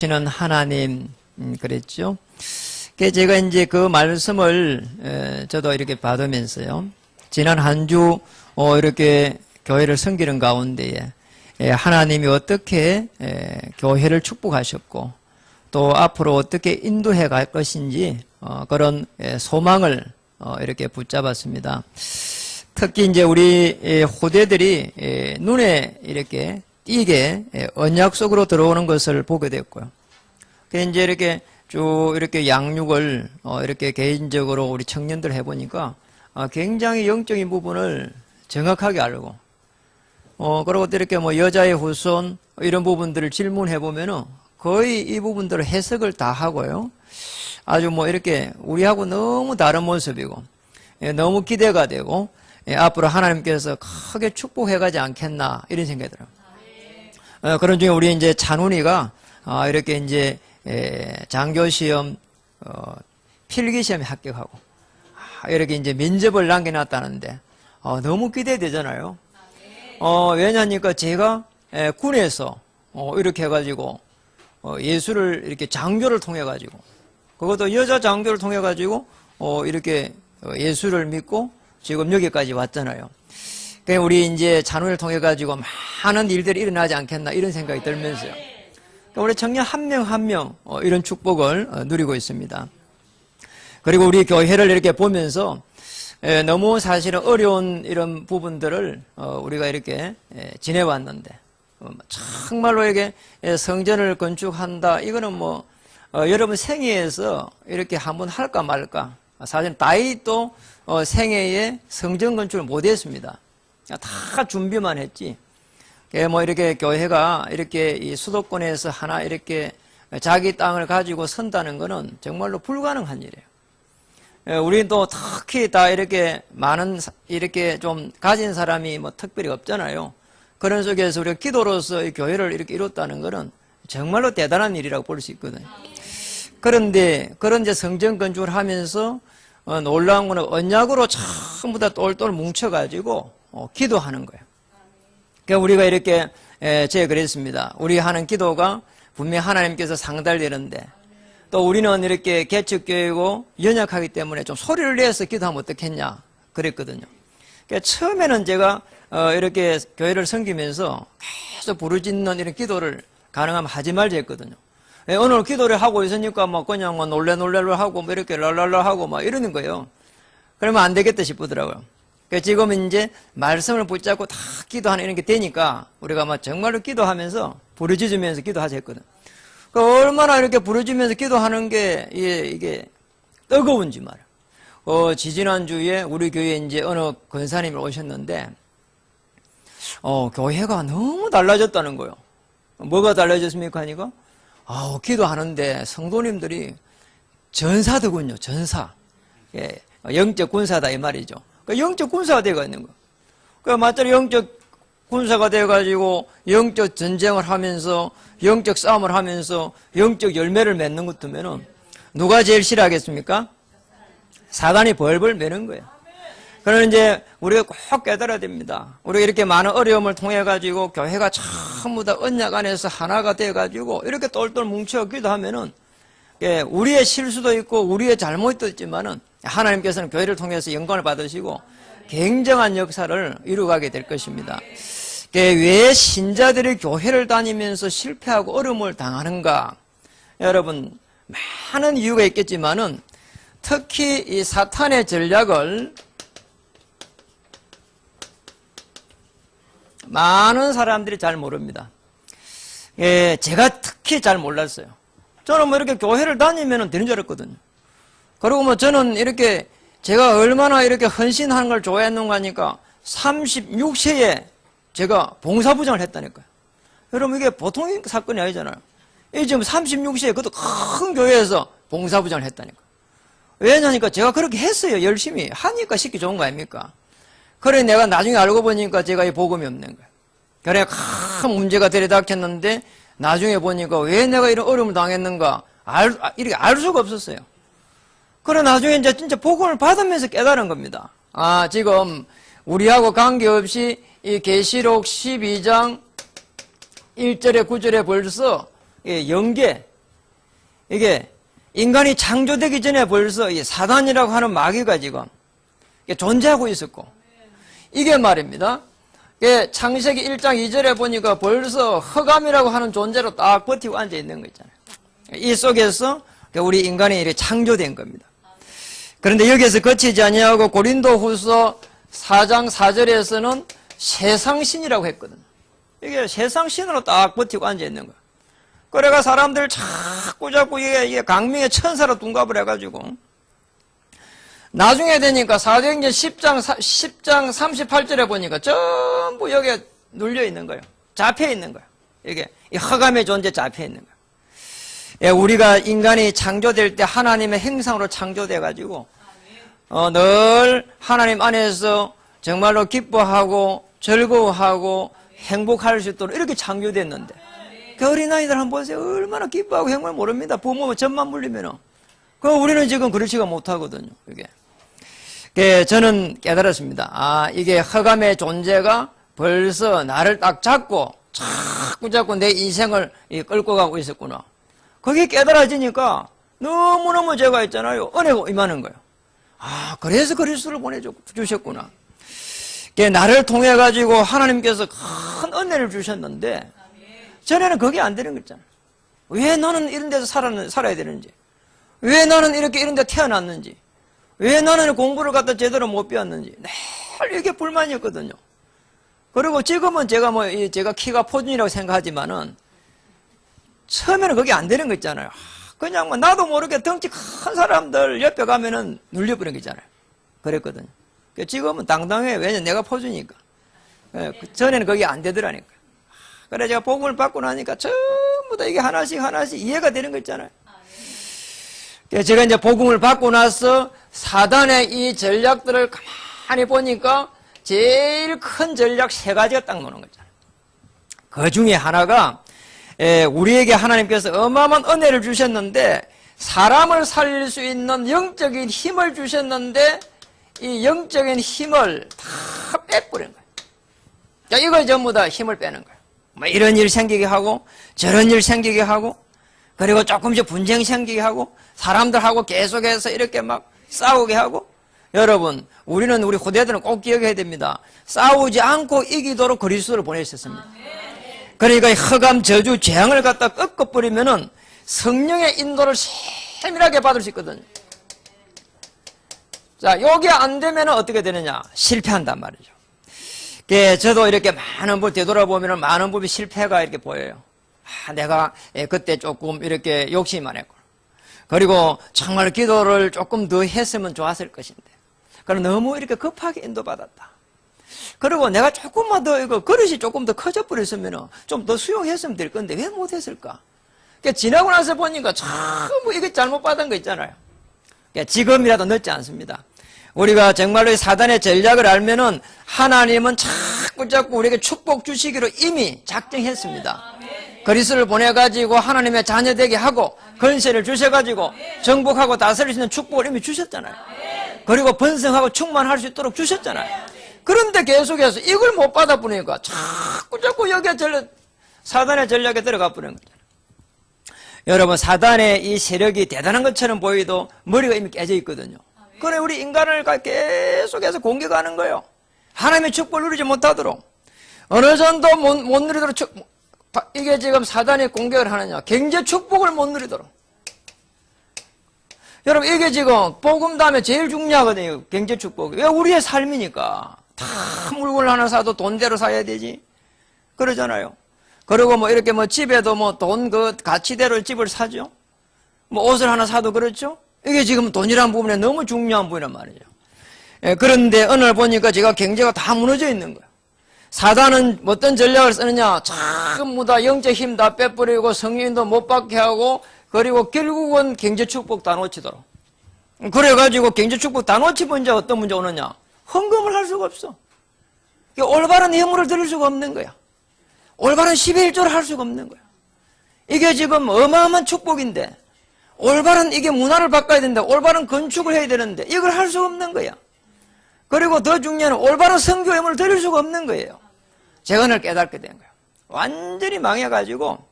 는 하나님 그랬죠. 제가 이제 그 말씀을 저도 이렇게 받으면서요. 지난 한 주 이렇게 교회를 섬기는 가운데에 하나님이 어떻게 교회를 축복하셨고 또 앞으로 어떻게 인도해 갈 것인지 그런 소망을 이렇게 붙잡았습니다. 특히 이제 우리 후대들이 눈에 이렇게 띄게 언약 속으로 들어오는 것을 보게 됐고요. 이제 이렇게 쭉 이렇게 양육을 이렇게 개인적으로 우리 청년들 해보니까 굉장히 영적인 부분을 정확하게 알고 그리고 또 이렇게 뭐 여자의 후손 이런 부분들을 질문해 보면은 거의 이 부분들을 해석을 다 하고요. 아주 뭐 이렇게 우리하고 너무 다른 모습이고 너무 기대가 되고 앞으로 하나님께서 크게 축복해 가지 않겠나 이런 생각이 들어요. 그런 중에 우리 이제 찬훈이가 이렇게 이제 장교시험 필기시험에 합격하고 이렇게 이제 면접을 남겨놨다는데 너무 기대되잖아요. 왜냐니까 제가 군에서 이렇게 해가지고 예수를 이렇게 장교를 통해 가지고 그것도 여자 장교를 통해 가지고 이렇게 예수를 믿고 지금 여기까지 왔잖아요. 우리 이제 찬훈을 통해 가지고 많은 일들이 일어나지 않겠나 이런 생각이 들면서요. 우리 청년 한 명 한 명 이런 축복을 누리고 있습니다. 그리고 우리 교회를 이렇게 보면서 너무 사실은 어려운 이런 부분들을 우리가 이렇게 지내왔는데 정말로 이렇게 성전을 건축한다 이거는 뭐 여러분 생애에서 이렇게 한번 할까 말까. 사실 다윗도 생애에 성전 건축을 못했습니다. 다 준비만 했지. 뭐 이렇게 교회가 이렇게 이 수도권에서 하나 이렇게 자기 땅을 가지고 선다는 것은 정말로 불가능한 일이에요. 우리는 또 특히 다 이렇게 많은 이렇게 좀 가진 사람이 뭐 특별히 없잖아요. 그런 속에서 우리가 기도로서 이 교회를 이렇게 이뤘다는 것은 정말로 대단한 일이라고 볼 수 있거든요. 그런데 그런 이제 성전 건축을 하면서 놀라운 거는 언약으로 전부 다 똘똘 뭉쳐가지고 기도하는 거예요. 그러니까 우리가 이렇게 제가 그랬습니다. 우리 하는 기도가 분명히 하나님께서 상달되는데 또 우리는 이렇게 개척교회고 연약하기 때문에 좀 소리를 내서 기도하면 어떻겠냐 그랬거든요. 그러니까 처음에는 제가 이렇게 교회를 섬기면서 계속 부르짖는 이런 기도를 가능하면 하지 말자 했거든요. 오늘 기도를 하고 있으니까 뭐 그냥 뭐 놀래놀래를 하고 뭐 이렇게 랄랄라 하고 막 이러는 거예요. 그러면 안 되겠다 싶더라고요. 그러니까 지금 이제 말씀을 붙잡고 다 기도하는 이런 게 되니까 우리가 막 정말로 기도하면서 부르짖으면서 기도하자 했거든. 그러니까 얼마나 이렇게 부르짖으면서 기도하는 게 이게 뜨거운지 말이야. 지지난주에 우리 교회에 이제 어느 권사님이 오셨는데 교회가 너무 달라졌다는 거예요. 뭐가 달라졌습니까 하니까 기도하는데 성도님들이 전사더군요. 전사. 예, 영적 군사다 이 말이죠. 영적 군사가 되어 있는 거예요. 그러니까 마땅히 영적 군사가 되어가지고 영적 전쟁을 하면서 영적 싸움을 하면서 영적 열매를 맺는 것 같으면은 누가 제일 싫어하겠습니까? 사단이 벌벌 매는 거예요. 그러나 이제 우리가 꼭 깨달아야 됩니다. 우리가 이렇게 많은 어려움을 통해 가지고 교회가 전부 다 언약 안에서 하나가 되어 가지고 이렇게 똘똘 뭉쳐 기도하면은 우리의 실수도 있고 우리의 잘못도 있지만은 하나님께서는 교회를 통해서 영광을 받으시고 굉장한 역사를 이루어가게 될 것입니다. 왜 신자들이 교회를 다니면서 실패하고 어려움을 당하는가? 여러분 많은 이유가 있겠지만은 특히 이 사탄의 전략을 많은 사람들이 잘 모릅니다. 제가 특히 잘 몰랐어요. 저는 뭐 이렇게 교회를 다니면 되는 줄 알았거든요. 그리고 뭐 저는 이렇게 제가 얼마나 이렇게 헌신하는 걸 좋아했는가 하니까 36세에 제가 봉사부장을 했다니까요. 여러분 이게 보통 사건이 아니잖아요. 이 지금 36세에 그것도 큰 교회에서 봉사부장을 했다니까. 왜냐니까 제가 그렇게 했어요. 열심히 하니까 쉽게 좋은 거 아닙니까? 그래 내가 나중에 알고 보니까 제가 이 복음이 없는 거예요. 그래 큰 문제가 들이닥쳤는데 나중에 보니까 왜 내가 이런 어려움을 당했는가 이렇게 알 수가 없었어요. 그래 나중에 이제 진짜 복음을 받으면서 깨달은 겁니다. 지금 우리하고 관계없이 이 계시록 12장 1절에 9절에 벌써 영계, 이게 인간이 창조되기 전에 벌써 이 사단이라고 하는 마귀가 지금 존재하고 있었고, 이게 말입니다. 창세기 1장 2절에 보니까 벌써 흑암이라고 하는 존재로 딱 버티고 앉아 있는 거 있잖아요. 이 속에서 우리 인간이 이렇게 창조된 겁니다. 그런데 여기에서 거치지 아니하고 고린도후서 4장 4절에서는 세상신이라고 했거든요. 이게 세상신으로 딱 버티고 앉아 있는 거예요. 그래가 사람들 자꾸 이게 강명의 천사로 둔갑을 해가지고 나중에 되니까 사도행전 10장 38절에 보니까 전부 여기에 눌려 있는 거예요. 잡혀 있는 거예요. 이게 이 흑암의 존재 잡혀 있는 거예요. 예, 우리가 인간이 창조될 때 하나님의 형상으로 창조돼가지고 늘 하나님 안에서 정말로 기뻐하고 즐거워하고 행복할 수 있도록 이렇게 창조됐는데, 그 어린아이들 한번 보세요. 얼마나 기뻐하고 행복을 모릅니다. 부모 젖만 물리면은. 그 우리는 지금 그렇지가 못하거든요. 이게. 저는 깨달았습니다. 아, 이게 흑암의 존재가 벌써 나를 딱 잡고 자꾸 내 인생을 끌고 가고 있었구나. 그게 깨달아지니까 너무너무 제가 있잖아요. 은혜가 임하는 거예요. 아, 그래서 그리스도를 보내주셨구나. 나를 통해 가지고 하나님께서 큰 은혜를 주셨는데 전에는 그게 안 되는 거잖아요. 왜 나는 이런 데서 살아야 되는지, 왜 나는 이런 데 태어났는지, 왜 나는 공부를 갖다 제대로 못 배웠는지 늘 이게 불만이었거든요. 그리고 지금은 제가 키가 포준이라고 생각하지만은 처음에는 그게 안 되는 거 있잖아요. 그냥 나도 모르게 덩치 큰 사람들 옆에 가면은 눌려버린 거 있잖아요. 그랬거든요. 지금은 당당해. 왜냐면 내가 포주니까. 전에는 그게 안 되더라니까. 그래 제가 복음을 받고 나니까 전부 다 이게 하나씩 이해가 되는 거 있잖아요. 제가 이제 복음을 받고 나서 사단의 이 전략들을 가만히 보니까 제일 큰 전략 3가지가 딱 나오는 거잖아요. 그 중에 하나가 우리에게 하나님께서 어마어마한 은혜를 주셨는데 사람을 살릴 수 있는 영적인 힘을 주셨는데 이 영적인 힘을 다 빼버린 거예요. 자, 이걸 전부 다 힘을 빼는 거예요. 뭐 이런 일 생기게 하고 저런 일 생기게 하고 그리고 조금씩 분쟁 생기게 하고 사람들하고 계속해서 이렇게 막 싸우게 하고. 여러분, 우리 후대들은 꼭 기억해야 됩니다. 싸우지 않고 이기도록 그리스도를 보내셨습니다. 그러니까 흑암, 저주, 재앙을 갖다 꺾어버리면은 성령의 인도를 세밀하게 받을 수 있거든요. 자, 요게 안 되면 어떻게 되느냐? 실패한단 말이죠. 저도 이렇게 많은 법 되돌아보면 많은 법이 실패가 이렇게 보여요. 아, 내가 그때 조금 이렇게 욕심이 많았고, 그리고 정말 기도를 조금 더 했으면 좋았을 것인데, 그럼 너무 이렇게 급하게 인도받았다. 그리고 내가 조금만 더 그릇이 조금 더 커져 버렸으면 좀 더 수용했으면 될 건데 왜 못했을까? 지나고 나서 보니까 전부 이게 잘못 받은 거 있잖아요. 지금이라도 늦지 않습니다. 우리가 정말로 사단의 전략을 알면은 하나님은 자꾸 우리에게 축복 주시기로 이미 작정했습니다. 그리스도를 보내가지고 하나님의 자녀 되게 하고 권세를 주셔가지고 정복하고 다스릴 수 있는 축복을 이미 주셨잖아요. 그리고 번성하고 충만할 수 있도록 주셨잖아요. 그런데 계속해서 이걸 못 받아보니까 자꾸 여기에 사단의 전략에 들어가 버리는 거잖아요. 여러분, 사단의 이 세력이 대단한 것처럼 보여도 머리가 이미 깨져 있거든요. 그래 우리 인간을 계속해서 공격하는 거예요. 하나님의 축복을 누리지 못하도록, 어느 정도 못 누리도록 이게 지금 사단이 공격을 하느냐? 경제 축복을 못 누리도록. 여러분, 이게 지금 복음 다음에 제일 중요하거든요. 경제 축복이. 왜? 우리의 삶이니까. 다 물건을 하나 사도 돈대로 사야 되지. 그러잖아요. 그리고 이렇게 집에도 돈 가치대로 집을 사죠. 옷을 하나 사도 그렇죠. 이게 지금 돈이라는 부분에 너무 중요한 부분이란 말이죠. 그런데 오늘 보니까 제가 경제가 다 무너져 있는 거예요. 사단은 어떤 전략을 쓰느냐? 전부 다 영적 힘 다 빼버리고 성령도 못 받게 하고, 그리고 결국은 경제 축복 다 놓치도록. 그래가지고 경제 축복 다 놓치면 이제 어떤 문제 오느냐? 헌금을 할 수가 없어. 올바른 예물을 드릴 수가 없는 거야. 올바른 11조를 할 수가 없는 거야. 이게 지금 어마어마한 축복인데, 올바른 이게 문화를 바꿔야 된다. 올바른 건축을 해야 되는데 이걸 할 수가 없는 거야. 그리고 더 중요한 올바른 선교 예물을 드릴 수가 없는 거예요. 제가 오늘 깨닫게 된 거예요. 완전히 망해가지고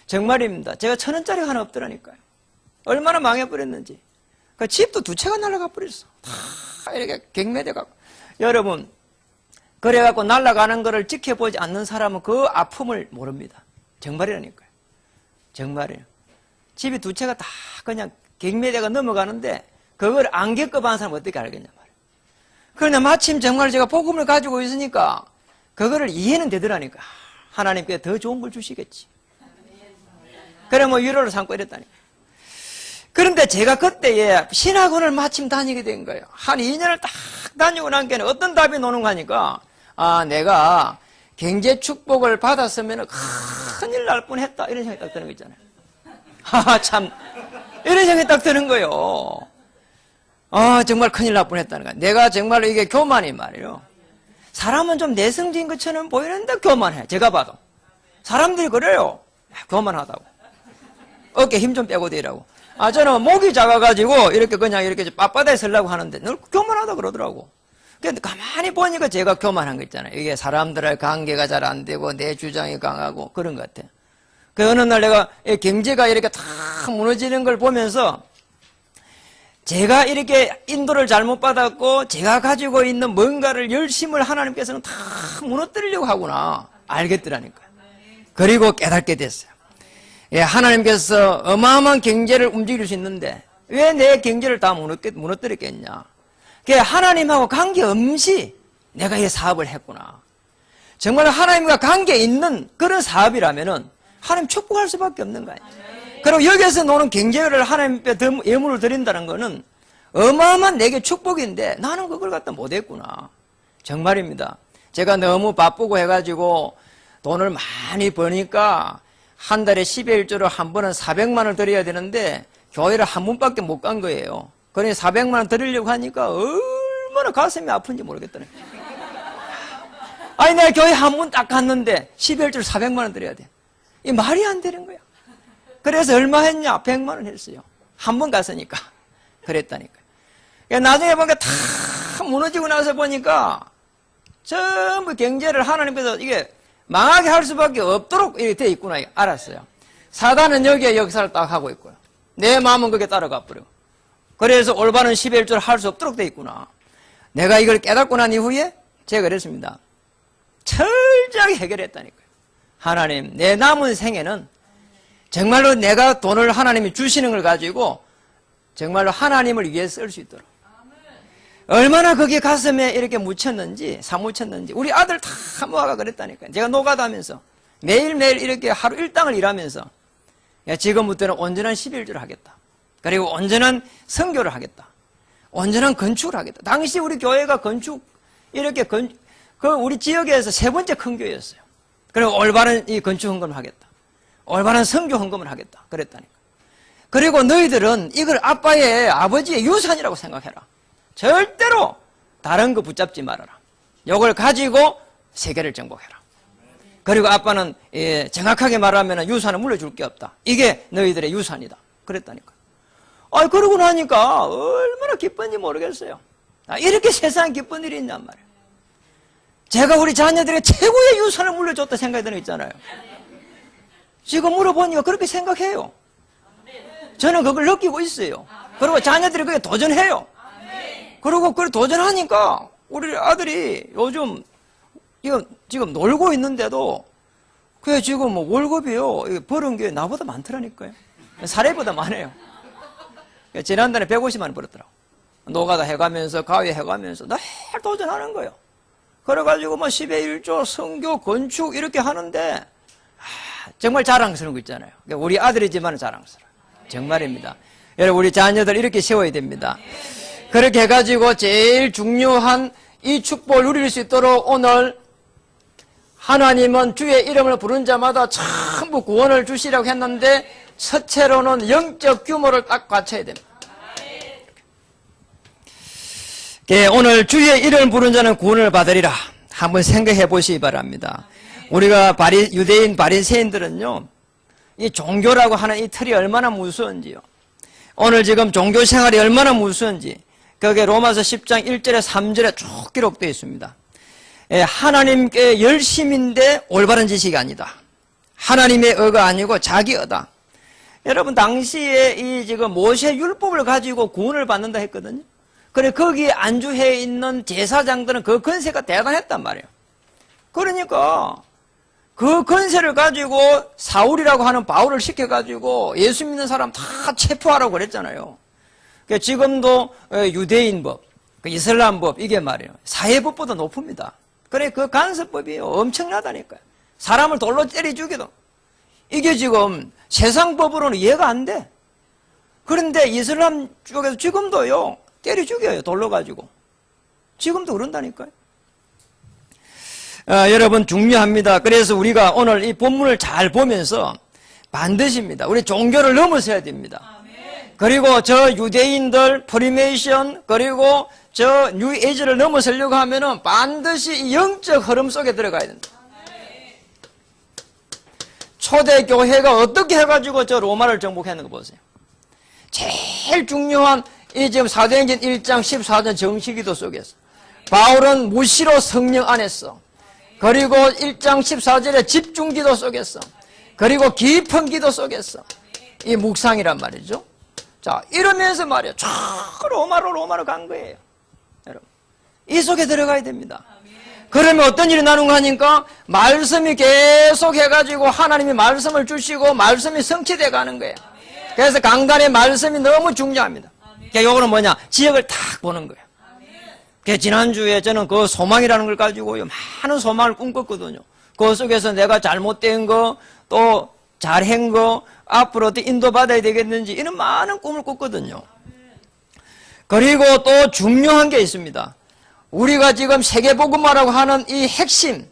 정말입니다. 제가 1,000원짜리 하나 없더라니까요. 얼마나 망해버렸는지. 그 집도 2채가 날아가 버렸어. 다 이렇게 경매돼갖고. 여러분, 그래갖고 날아가는 거를 지켜보지 않는 사람은 그 아픔을 모릅니다. 정말이라니까요. 정말이에요. 집이 2채가 다 그냥 경매대가 넘어가는데 그걸 안 겪어본 사람은 어떻게 알겠냐 말이에요. 그런데 마침 정말 제가 복음을 가지고 있으니까 그거를 이해는 되더라니까. 하나님께 더 좋은 걸 주시겠지. 그래 뭐 위로를 삼고 이랬다니까. 그런데 제가 그때에 신학원을 마침 다니게 된 거예요. 한 2년을 딱 다니고 난 게는 어떤 답이 노는 거니까, 내가 경제 축복을 받았으면 큰일 날 뻔했다 이런 생각이 딱 드는 거 있잖아요. 참 이런 생각이 딱 드는 거예요. 정말 큰일 날 뻔했다는 거야. 내가 정말로 이게 교만이 말이에요. 사람은 좀 내성적인 것처럼 보이는데 교만해. 제가 봐도 사람들이 그래요. 교만하다고. 어깨 힘 좀 빼고 되라고. 저는 목이 작아가지고 이렇게 그냥 이렇게 빳빳하게 서려고 하는데 늘 교만하다 그러더라고. 근데 가만히 보니까 제가 교만한 거 있잖아요. 이게 사람들의 관계가 잘 안 되고 내 주장이 강하고 그런 것 같아요. 그 어느 날 내가 경제가 이렇게 다 무너지는 걸 보면서 제가 이렇게 인도를 잘못 받았고 제가 가지고 있는 뭔가를 열심을 하나님께서는 다 무너뜨리려고 하구나 알겠더라니까요. 그리고 깨닫게 됐어요. 하나님께서 어마어마한 경제를 움직일 수 있는데 왜 내 경제를 다 무너뜨렸겠냐. 하나님하고 관계없이 내가 이 사업을 했구나. 정말 하나님과 관계 있는 그런 사업이라면은 하나님 축복할 수밖에 없는 거예요. 그리고 여기에서 노는 경제를 하나님께 예물을 드린다는 거는 어마어마한 내게 축복인데 나는 그걸 갖다 못했구나. 정말입니다. 제가 너무 바쁘고 해가지고 돈을 많이 버니까 한 달에 10의 1조로 한 번은 400만 원을 드려야 되는데 교회를 한 번밖에 못 간 거예요. 그러니 400만 원 드리려고 하니까 얼마나 가슴이 아픈지 모르겠더니. 내가 교회 한 번 딱 갔는데 10의 1조로 400만 원 드려야 돼. 이 말이 안 되는 거야. 그래서 얼마 했냐? 100만 원 했어요. 한 번 갔으니까. 그랬다니까. 나중에 보니까 다 무너지고 나서 보니까 전부 경제를 하나님께서 이게 망하게 할 수밖에 없도록 이렇게 돼 있구나. 알았어요. 사단은 여기에 역사를 딱 하고 있고요. 내 마음은 그게 따라가 버려. 그래서 올바른 10의 1조를 할 수 없도록 돼 있구나. 내가 이걸 깨닫고 난 이후에 제가 그랬습니다. 철저하게 해결했다니까요. 하나님, 내 남은 생에는 정말로 내가 돈을 하나님이 주시는 걸 가지고 정말로 하나님을 위해 쓸 수 있도록. 얼마나 그게 가슴에 이렇게 묻혔는지, 사묻혔는지. 우리 아들 다 모아가 그랬다니까요. 제가 노가다면서 매일매일 이렇게 하루 일당을 일하면서 지금부터는 온전한 11조를 하겠다. 그리고 온전한 선교를 하겠다. 온전한 건축을 하겠다. 당시 우리 교회가 우리 지역에서 3번째 큰 교회였어요. 그리고 올바른 이 건축 헌금을 하겠다. 올바른 선교 헌금을 하겠다. 그랬다니까. 그리고 너희들은 이걸 아버지의 유산이라고 생각해라. 절대로 다른 거 붙잡지 말아라. 이걸 가지고 세계를 정복해라. 그리고 아빠는 정확하게 말하면 유산을 물려줄 게 없다. 이게 너희들의 유산이다. 그랬다니까. 그러고 나니까 얼마나 기쁜지 모르겠어요. 이렇게 세상에 기쁜 일이 있냔 말이에요. 제가 우리 자녀들에게 최고의 유산을 물려줬다 생각이 드는 거 있잖아요. 지금 물어보니까 그렇게 생각해요. 저는 그걸 느끼고 있어요. 그리고 자녀들이 그게 도전해요. 그리고 그걸 도전하니까 우리 아들이 요즘 지금 놀고 있는데도 그게 지금 뭐 월급이요. 벌은 게 나보다 많더라니까요. 사례보다 많아요. 지난달에 150만 원 벌었더라고. 노가다 해가면서 가위 해가면서 늘 도전하는 거예요. 그래가지고 뭐 10의 1조 선교 건축 이렇게 하는데 정말 자랑스러운 거 있잖아요. 우리 아들이지만 자랑스러워요. 정말입니다. 여러분 우리 자녀들 이렇게 세워야 됩니다. 그렇게 해가지고 제일 중요한 이 축복을 누릴 수 있도록 오늘 하나님은 주의 이름을 부른 자마다 전부 구원을 주시라고 했는데 첫째로는 영적 규모를 딱 갖춰야 됩니다. 오늘 주의 이름을 부른 자는 구원을 받으리라. 한번 생각해 보시기 바랍니다. 우리가 유대인 바리새인들은요, 이 종교라고 하는 이 틀이 얼마나 무서운지요. 오늘 지금 종교 생활이 얼마나 무서운지 거기에 로마서 10장 1절에 3절에 쭉 기록되어 있습니다. 하나님께 열심인데 올바른 지식이 아니다. 하나님의 의가 아니고 자기 의다. 여러분, 당시에 이 지금 모세 율법을 가지고 구원을 받는다 했거든요. 그래, 거기에 안주해 있는 제사장들은 그 건세가 대단했단 말이에요. 그러니까 그 건세를 가지고 사울이라고 하는 바울을 시켜가지고 예수 믿는 사람 다 체포하라고 그랬잖아요. 그러니까 지금도 유대인법, 이슬람법, 이게 말이에요. 사회법보다 높습니다. 그래, 그 간섭법이 엄청나다니까요. 사람을 돌로 때려 죽여도. 이게 지금 세상 법으로는 이해가 안 돼. 그런데 이슬람 쪽에서 지금도요, 때려 죽여요, 돌로 가지고. 지금도 그런다니까요. 여러분, 중요합니다. 그래서 우리가 오늘 이 본문을 잘 보면서 반드시입니다. 우리 종교를 넘어서야 됩니다. 그리고 저 유대인들, 프리메이션, 그리고 저 뉴에이지를 넘어서려고 하면은 반드시 이 영적 흐름 속에 들어가야 된다. 초대교회가 어떻게 해가지고 저 로마를 정복했는 거 보세요. 제일 중요한 이 지금 사도행전 1장 14절 정식기도 속에서 바울은 무시로 성령 안에서, 그리고 1장 14절에 집중기도 속에서, 그리고 깊은 기도 속에서 이 묵상이란 말이죠. 자, 이러면서 말이에요. 쫙 로마로 간 거예요. 여러분, 이 속에 들어가야 됩니다. 그러면 어떤 일이 나누는가 하니까 말씀이 계속 해가지고 하나님이 말씀을 주시고 말씀이 성취돼 가는 거예요. 그래서 강단의 말씀이 너무 중요합니다. 그러니까 요거는 뭐냐? 지역을 탁 보는 거예요. 그러니까 지난주에 저는 그 소망이라는 걸 가지고 많은 소망을 꿈꿨거든요. 그 속에서 내가 잘못된 거, 또 잘한 거, 앞으로 어떻게 인도받아야 되겠는지 이런 많은 꿈을 꿨거든요. 그리고 또 중요한 게 있습니다. 우리가 지금 세계복음화라고 하는 이 핵심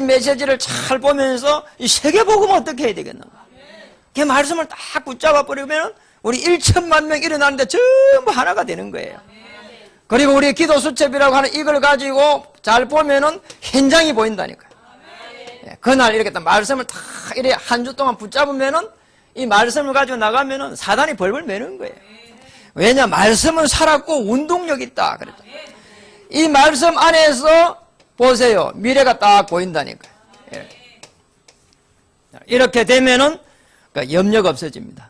메시지를 잘 보면서 이 세계복음화 어떻게 해야 되겠나? 그 말씀을 딱 붙잡아 버리면 우리 1천만 명 일어나는데 전부 하나가 되는 거예요. 그리고 우리 기도 수첩이라고 하는 이걸 가지고 잘 보면은 현장이 보인다니까요. 그날 이렇게 딱 말씀을 딱 이렇게 한 주 동안 붙잡으면은 이 말씀을 가지고 나가면은 사단이 벌벌 매는 거예요. 왜냐? 말씀은 살았고 운동력이 있다. 그랬죠. 이 말씀 안에서 보세요. 미래가 딱 보인다니까요. 이렇게 되면은 염려가 없어집니다.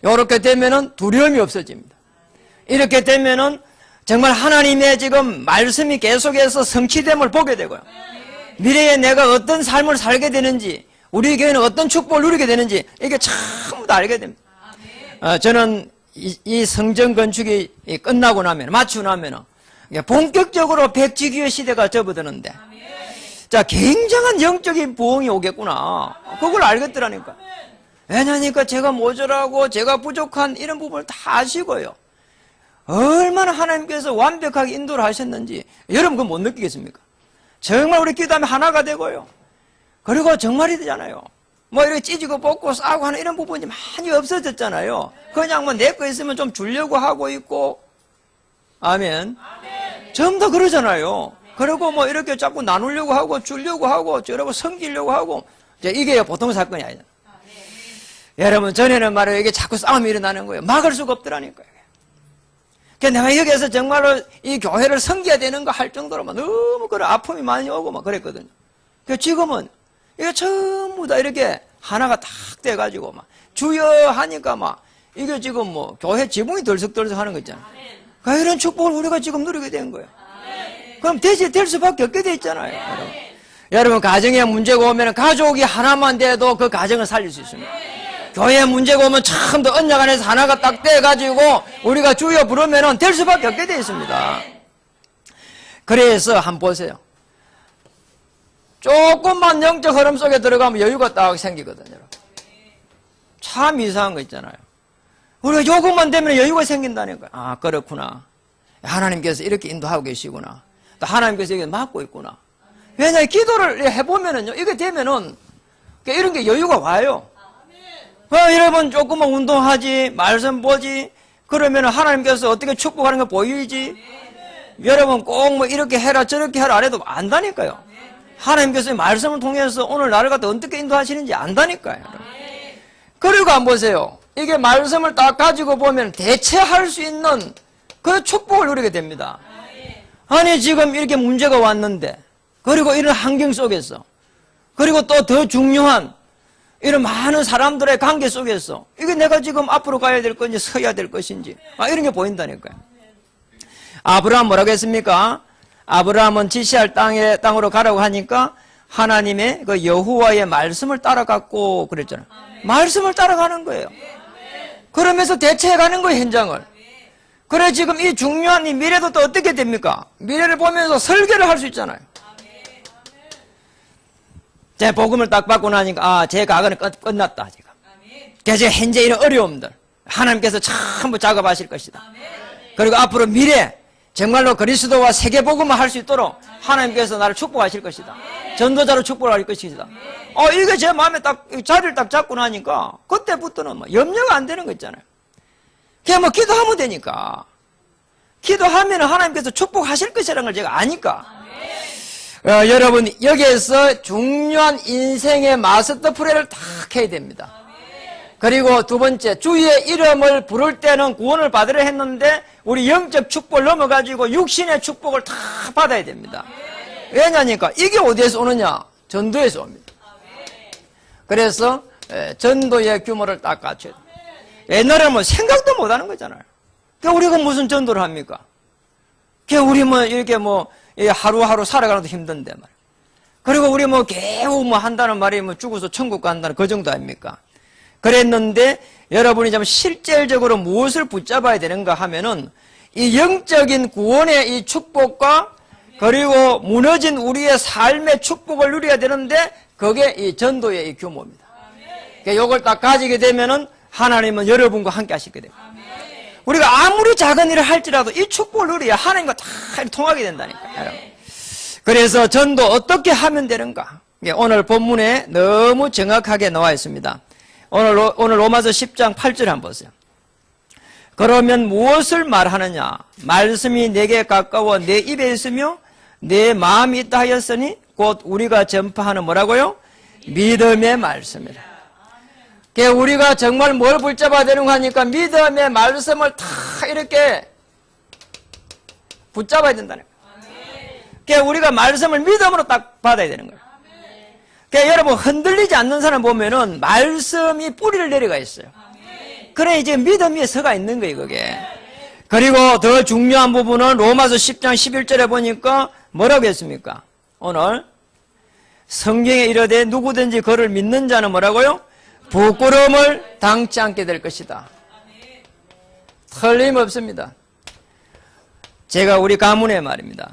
이렇게 되면은 두려움이 없어집니다. 이렇게 되면은 정말 하나님의 지금 말씀이 계속해서 성취됨을 보게 되고요. 미래에 내가 어떤 삶을 살게 되는지, 우리 교회는 어떤 축복을 누리게 되는지 이게 전부 다 알게 됩니다. 저는 이 성전 건축이 끝나고 나면, 마치고 나면 본격적으로 백지교회 시대가 접어드는데, 자, 굉장한 영적인 부흥이 오겠구나. 그걸 알겠더라니까. 왜냐니까 제가 모자라고 제가 부족한 이런 부분을 다 아시고요. 얼마나 하나님께서 완벽하게 인도를 하셨는지 여러분 그거 못 느끼겠습니까? 정말 우리 기도하면 하나가 되고요. 그리고 정말이 되잖아요. 뭐 이렇게 찢고 뽑고 싸고 하는 이런 부분이 많이 없어졌잖아요. 그냥 뭐 내 거 있으면 좀 주려고 하고 있고. 아멘. 전부 다 그러잖아요. 그리고 뭐 이렇게 자꾸 나누려고 하고 주려고 하고 저러고 섬기려고 하고. 이게 보통 사건이 아니잖아요. 여러분, 전에는 말이에요. 이게 자꾸 싸움이 일어나는 거예요. 막을 수가 없더라니까요. 그러니까 내가 여기에서 정말로 이 교회를 섬겨야 되는 거 할 정도로 막 너무 그런 아픔이 많이 오고 막 그랬거든요. 그러니까 지금은 이게 전부 다 이렇게 하나가 탁 돼가지고 막 주여 하니까 막 이게 지금 뭐 교회 지붕이 덜썩덜썩 하는 거 있잖아요. 그러니까 이런 축복을 우리가 지금 누리게 된 거예요. 그럼 될 수밖에 없게 돼 있잖아요. 여러분, 가정에 문제가 오면 가족이 하나만 돼도 그 가정을 살릴 수 있습니다. 교회에 문제가 오면 참 더 언약 안에서 하나가 딱 돼가지고 우리가 주여 부르면 될 수밖에 없게 돼 있습니다. 그래서 한번 보세요. 조금만 영적 흐름 속에 들어가면 여유가 딱 생기거든요. 참 이상한 거 있잖아요. 우리가 조금만 되면 여유가 생긴다니까요. 아, 그렇구나. 하나님께서 이렇게 인도하고 계시구나. 또 하나님께서 이게 막고 있구나. 왜냐하면 기도를 해보면은요, 이게 되면은 이런 게 여유가 와요. 여러분, 조금만 운동하지, 말씀 보지, 그러면 하나님께서 어떻게 축복하는 거 보이지? 여러분, 꼭 뭐 이렇게 해라, 저렇게 해라 안 해도 안다니까요. 하나님께서 말씀을 통해서 오늘 나를 갖다 어떻게 인도하시는지 안다니까요. 그리고 한번 보세요. 이게 말씀을 딱 가지고 보면 대체할 수 있는 그 축복을 누리게 됩니다. 아니, 지금 이렇게 문제가 왔는데, 그리고 이런 환경 속에서, 그리고 또 더 중요한 이런 많은 사람들의 관계 속에서 이게 내가 지금 앞으로 가야 될 건지 서야 될 것인지 이런 게 보인다니까요. 아브라함 뭐라고 했습니까? 아브라함은 지시할 땅으로 가라고 하니까 하나님의 그 여호와의 말씀을 따라갔고 그랬잖아요. 말씀을 따라가는 거예요. 그러면서 대체해가는 거예요, 현장을. 그래 지금 이 중요한 이 미래도 또 어떻게 됩니까? 미래를 보면서 설계를 할 수 있잖아요. 제 복음을 딱 받고 나니까 제 과거는 끝났다 지금. 그래서 현재 이런 어려움들 하나님께서 전부 작업하실 것이다. 그리고 앞으로 미래 정말로 그리스도와 세계 복음을 할 수 있도록 하나님께서 나를 축복하실 것이다. 전도자로 축복할 것이다. 이게 제 마음에 딱 자리를 딱 잡고 나니까 그때부터는 뭐 염려가 안 되는 거 있잖아요. 그냥 뭐 기도하면 되니까. 기도하면 하나님께서 축복하실 것이라는 걸 제가 아니까. 여러분 여기에서 중요한 인생의 마스터 프레이를 딱 해야 됩니다. 그리고 두 번째, 주의 이름을 부를 때는 구원을 받으려 했는데 우리 영적 축복을 넘어가지고 육신의 축복을 다 받아야 됩니다. 왜냐니까 이게 어디에서 오느냐? 전도에서 옵니다. 그래서 전도의 규모를 딱 갖춰야 됩니다. 옛날에는 뭐 생각도 못 하는 거잖아요. 그러니까 우리가 무슨 전도를 합니까? 그러니까 우리 뭐 이렇게 뭐 하루하루 살아가는 것도 힘든데 말이에요. 그리고 우리 뭐 겨우 뭐 한다는 말이 뭐 죽어서 천국 간다는 그 정도 아닙니까? 그랬는데 여러분이 좀 실질적으로 무엇을 붙잡아야 되는가 하면은 이 영적인 구원의 이 축복과 그리고 무너진 우리의 삶의 축복을 누려야 되는데 그게 이 전도의 이 규모입니다. 그러니까 이걸 딱 가지게 되면은 하나님은 여러분과 함께 하시게 됩니다. 우리가 아무리 작은 일을 할지라도 이 축복을 누려야 하나님과 다 통하게 된다니까요. 그래서 전도 어떻게 하면 되는가? 오늘 본문에 너무 정확하게 나와 있습니다. 오늘 로마서 10장 8절 한번 보세요. 그러면 무엇을 말하느냐? 말씀이 내게 가까워 내 입에 있으며 내 마음이 있다 하였으니 곧 우리가 전파하는 뭐라고요? 믿음의 말씀이라. 그러니까 우리가 정말 뭘 붙잡아야 되는가 하니까 믿음의 말씀을 다 이렇게 붙잡아야 된다는 거예요. 그러니까 우리가 말씀을 믿음으로 딱 받아야 되는 거예요. 그러니까 여러분 흔들리지 않는 사람 보면은 말씀이 뿌리를 내려가 있어요. 그래 이제 믿음 위에 서가 있는 거예요 그게. 그리고 더 중요한 부분은 로마서 10장 11절에 보니까 뭐라고 했습니까? 오늘 성경에 이르되 누구든지 그를 믿는 자는 뭐라고요? 부끄러움을 당치 않게 될 것이다. 틀림없습니다. 제가 우리 가문에 말입니다.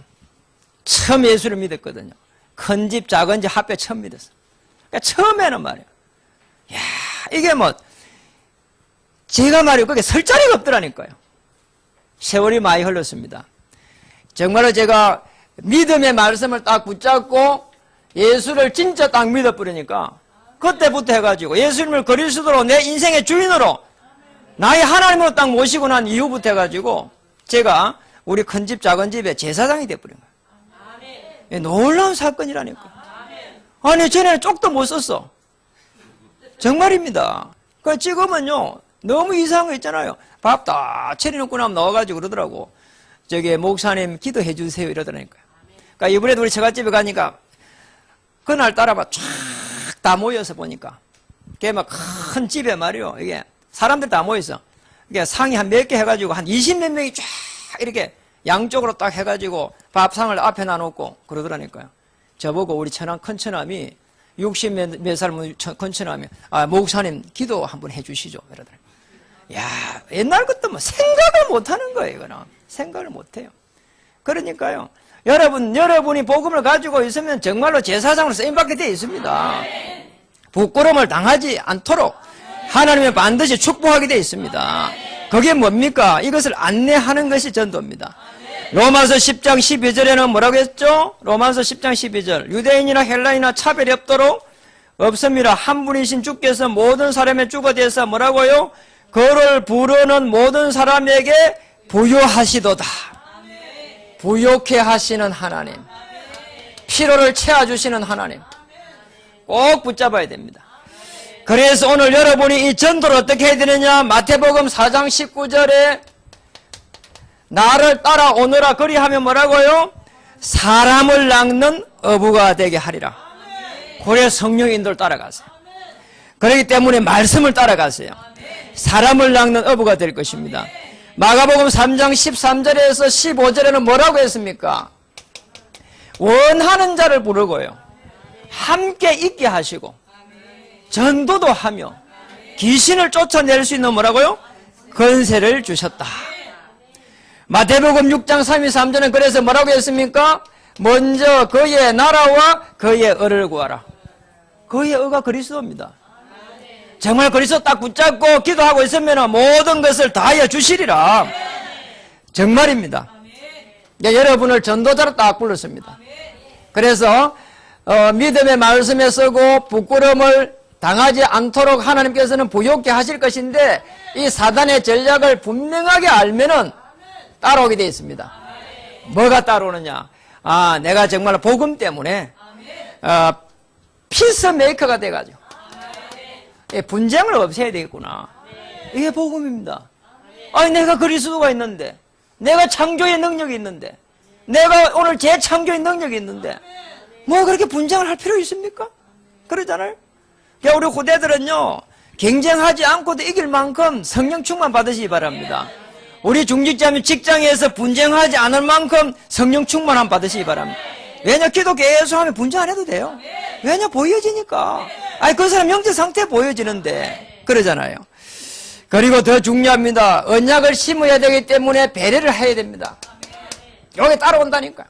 처음 예수를 믿었거든요. 큰 집 작은 집 합해 처음 믿었어요. 그러니까 처음에는 말이에요. 야 이게 뭐 제가 말이에요. 그게 설 자리가 없더라니까요. 세월이 많이 흘렀습니다. 정말로 제가 믿음의 말씀을 딱 붙잡고 예수를 진짜 딱 믿어버리니까 그때부터 해가지고 예수님을 그리스도로 내 인생의 주인으로 나의 하나님으로 딱 모시고 난 이후부터 해가지고 제가 우리 큰 집 작은 집의 제사장이 돼버린 거예요. 놀라운 사건이라니까. 아니 전에는 쪽도 못 썼어. 정말입니다. 그 지금은요 너무 이상한 거 있잖아요. 밥 다 차려놓고 나면 나와가지고 그러더라고. 저기 목사님 기도해 주세요 이러더라니까요. 그러니까 이번에도 우리 처갓집에 가니까 그날 따라봐 쫙 다 모여서 보니까 그게 막 큰 집에 말이요. 이게 사람들 다 모여서 이게 상이 한 몇 개 해가지고 한 20몇 명이 쫙 이렇게 양쪽으로 딱 해가지고 밥상을 앞에 놔놓고 그러더라니까요. 저보고 우리 큰 처남이 60 몇 살 큰 처남이 목사님 기도 한번 해주시죠 이러더라고요. 야 옛날 것도 뭐 생각을 못하는 거예요. 이거는 생각을 못해요. 그러니까요 여러분이 복음을 가지고 있으면 정말로 제사장으로 쓰임받게 되어 있습니다. 부끄러움을 당하지 않도록 하나님은 반드시 축복하게 되어 있습니다. 그게 뭡니까? 이것을 안내하는 것이 전도입니다. 로마서 10장 12절에는 뭐라고 했죠? 로마서 10장 12절 유대인이나 헬라인이나 차별이 없습니다. 한 분이신 주께서 모든 사람의 주가 되어서 뭐라고요? 그를 부르는 모든 사람에게 부요하시도다. 부요케 하시는 하나님, 피로를 채워주시는 하나님 꼭 붙잡아야 됩니다. 그래서 오늘 여러분이 이 전도를 어떻게 해야 되느냐? 마태복음 4장 19절에 나를 따라오너라 그리하면 뭐라고요? 사람을 낚는 어부가 되게 하리라. 그래야 성령 인도를 따라가세요. 그렇기 때문에 말씀을 따라가세요. 사람을 낚는 어부가 될 것입니다. 마가복음 3장 13절에서 15절에는 뭐라고 했습니까? 원하는 자를 부르고요, 함께 있게 하시고 전도도 하며 귀신을 쫓아낼 수 있는 뭐라고요? 권세를 주셨다. 마태복음 6장 33절은 그래서 뭐라고 했습니까? 먼저 그의 나라와 그의 의를 구하라. 그의 의가 그리스도입니다. 정말 그리스도 딱 붙잡고 기도하고 있으면 모든 것을 다하여 주시리라. 정말입니다. 여러분을 전도자로 딱 불렀습니다. 그래서 믿음의 말씀에 쓰고 부끄러움을 당하지 않도록 하나님께서는 부욕케 하실 것인데, 이 사단의 전략을 분명하게 알면은 따라오게 되어 있습니다. 뭐가 따라오느냐? 아, 내가 정말 복음 때문에 피스메이커가 돼가지고 분쟁을 없애야 되겠구나. 이게 복음입니다. 아니, 내가 그리스도가 있는데, 내가 창조의 능력이 있는데, 내가 오늘 재창조의 능력이 있는데 뭐 그렇게 분쟁을 할 필요 있습니까? 그러잖아요. 우리 후대들은요, 경쟁하지 않고도 이길 만큼 성령 충만 받으시기 바랍니다. 우리 중직자면 직장에서 분쟁하지 않을 만큼 성령 충만함 받으시기 바랍니다. 왜냐? 기도 계속 하면 분쟁 안 해도 돼요. 왜냐? 보여지니까. 아니, 그 사람 영적 상태 보여지는데. 그러잖아요. 그리고 더 중요합니다. 언약을 심어야 되기 때문에 배려를 해야 됩니다. 여기 따라온다니까.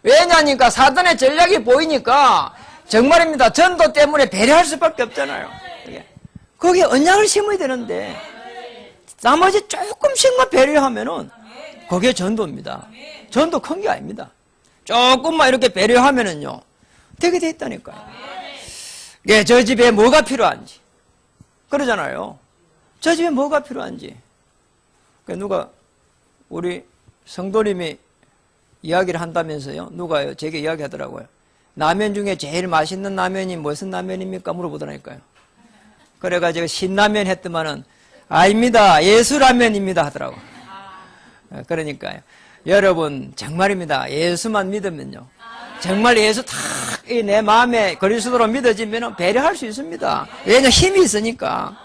왜냐니까 사단의 전략이 보이니까 정말입니다. 전도 때문에 배려할 수밖에 없잖아요. 거기에 언약을 심어야 되는데 나머지 조금씩만 배려하면은 그게 전도입니다. 전도 큰 게 아닙니다. 조금만 이렇게 배려하면은요 되게 돼 있다니까요. 예, 저 집에 뭐가 필요한지 그러잖아요. 저 집에 뭐가 필요한지. 누가 우리 성도님이 이야기를 한다면서요. 누가요? 제게 이야기하더라고요. 라면 중에 제일 맛있는 라면이 무슨 라면입니까? 물어보더라니까요. 그래가지고 신라면 했더만은 아닙니다. 예수라면입니다 하더라고요. 그러니까요. 여러분 정말입니다. 예수만 믿으면요. 정말 예수 딱 내 마음에 그리스도로 믿어지면 배려할 수 있습니다. 왜냐? 힘이 있으니까.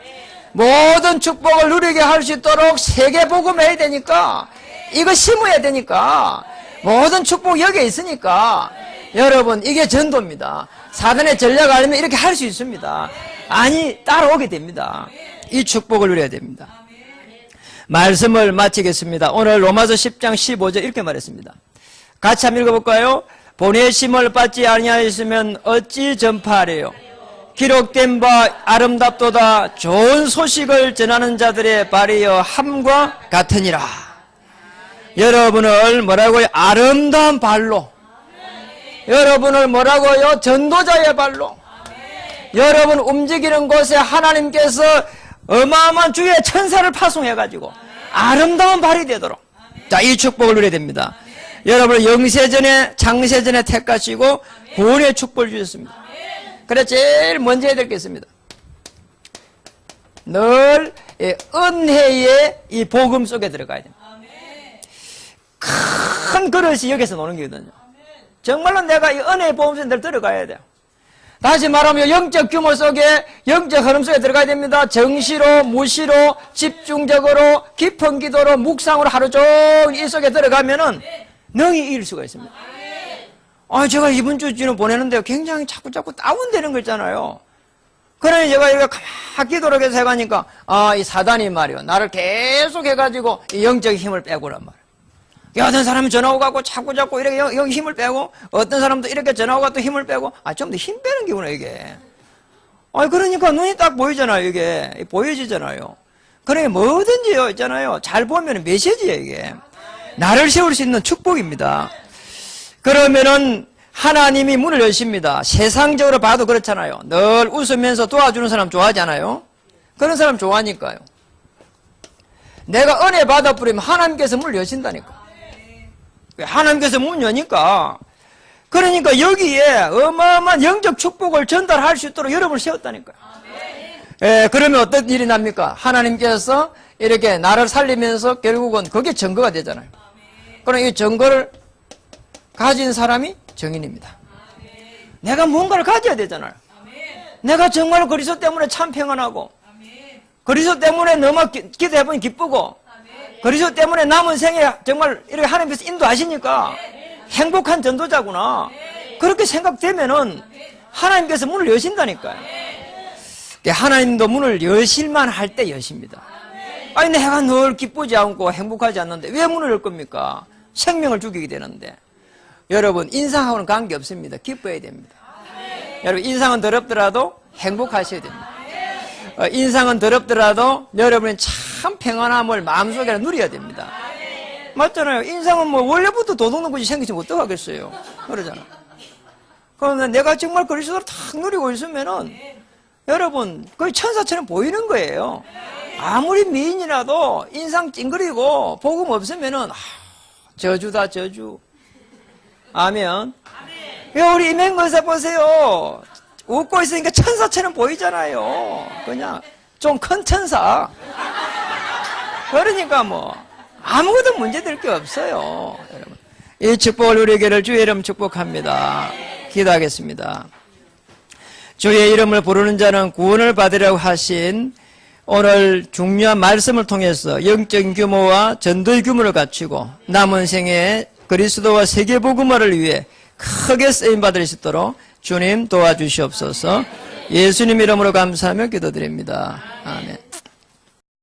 모든 축복을 누리게 할 수 있도록 세계복음해야 되니까, 이거 심어야 되니까, 모든 축복 여기에 있으니까, 여러분 이게 전도입니다. 사단의 전략을 알면 이렇게 할 수 있습니다. 아니, 따라오게 됩니다. 이 축복을 누려야 됩니다. 말씀을 마치겠습니다. 오늘 로마서 10장 15절 이렇게 말했습니다. 같이 한번 읽어볼까요? 보내심을 받지 아니하였으면 어찌 전파하래요? 기록된 바 아름답도다 좋은 소식을 전하는 자들의 발이여 함과 같으니라. 여러분을 뭐라고요? 아름다운 발로. 여러분을 뭐라고요? 전도자의 발로. 여러분 움직이는 곳에 하나님께서 어마어마한 주의 천사를 파송해가지고 아름다운 발이 되도록. 자, 이 축복을 누려야 됩니다. 여러분을 영세전에 장세전에 택하시고 구원의 축복을 주셨습니다. 그래 제일 먼저 해야 될 게 있습니다. 늘 은혜의 이 복음 속에 들어가야 됩니다. 큰 그릇이 여기서 노는 거거든요. 정말로 내가 이 은혜의 복음 속에 늘 들어가야 돼요. 다시 말하면 영적 규모 속에, 영적 흐름 속에 들어가야 됩니다. 정시로, 무시로, 집중적으로, 깊은 기도로, 묵상으로 하루 종일 이 속에 들어가면은 능히 이길 수가 있습니다. 제가 이번 주는 보내는데 굉장히 자꾸 다운되는 거 있잖아요. 그러니 제가 이렇게 가만히 기도를 계속 해가니까, 이 사단이 말이요. 나를 계속 해가지고 이 영적인 힘을 빼고란 말이에요. 어떤 사람은 전화 오고 자꾸 이렇게 여기 힘을 빼고, 어떤 사람도 이렇게 전화 오고 또 힘을 빼고, 좀 더 힘 빼는 기구나, 이게. 그러니까 눈이 딱 보이잖아요, 이게. 보여지잖아요. 그러니 뭐든지요, 있잖아요. 잘 보면 메시지예요, 이게. 나를 세울 수 있는 축복입니다. 그러면은 하나님이 문을 여십니다. 세상적으로 봐도 그렇잖아요. 늘 웃으면서 도와주는 사람 좋아하지 않아요? 그런 사람 좋아하니까요. 내가 은혜 받아버리면 하나님께서 문을 여신다니까. 하나님께서 문 여니까. 그러니까 여기에 어마어마한 영적 축복을 전달할 수 있도록 여러분을 세웠다니까요. 그러면 어떤 일이 납니까? 하나님께서 이렇게 나를 살리면서 결국은 그게 증거가 되잖아요. 그럼 이 증거를 가진 사람이 정인입니다. 내가 뭔가를 가져야 되잖아요. 내가 정말 그리스도 때문에 참 평안하고, 그리스도 때문에 너무 기도해보니 기쁘고, 그리스도 때문에 남은 생에 정말 이렇게 하나님께서 인도하시니까 행복한 전도자구나. 그렇게 생각되면은 하나님께서 문을 여신다니까요. 하나님도 문을 여실만 할 때 여십니다. 아니, 내가 늘 기쁘지 않고 행복하지 않는데 왜 문을 열 겁니까? 생명을 죽이게 되는데. 여러분, 인상하고는 관계없습니다. 기뻐야 됩니다. 여러분, 인상은 더럽더라도 행복하셔야 됩니다. 인상은 더럽더라도 여러분은 참 평안함을 마음속에 누려야 됩니다. 맞잖아요. 인상은 뭐 원래부터 도둑놈같이 생기시면 어떡하겠어요. 그러잖아. 그러면 내가 정말 그리스도를 탁 누리고 있으면은 여러분 거의 천사처럼 보이는 거예요. 아무리 미인이라도 인상 찡그리고 복음 없으면은 저주다 저주. 아멘. 우리 임행건사 보세요. 웃고 있으니까 천사처럼 보이잖아요. 그냥 좀 큰 천사. 그러니까 뭐 아무것도 문제될 게 없어요. 여러분, 이 축복을 누리기를 주의 이름 축복합니다. 기도하겠습니다. 주의 이름을 부르는 자는 구원을 받으려고 하신 오늘 중요한 말씀을 통해서 영적인 규모와 전도의 규모를 갖추고 남은 생에 그리스도와 세계복음화를 위해 크게 쓰임받을 수 있도록 주님 도와주시옵소서. 예수님 이름으로 감사하며 기도드립니다. 아멘.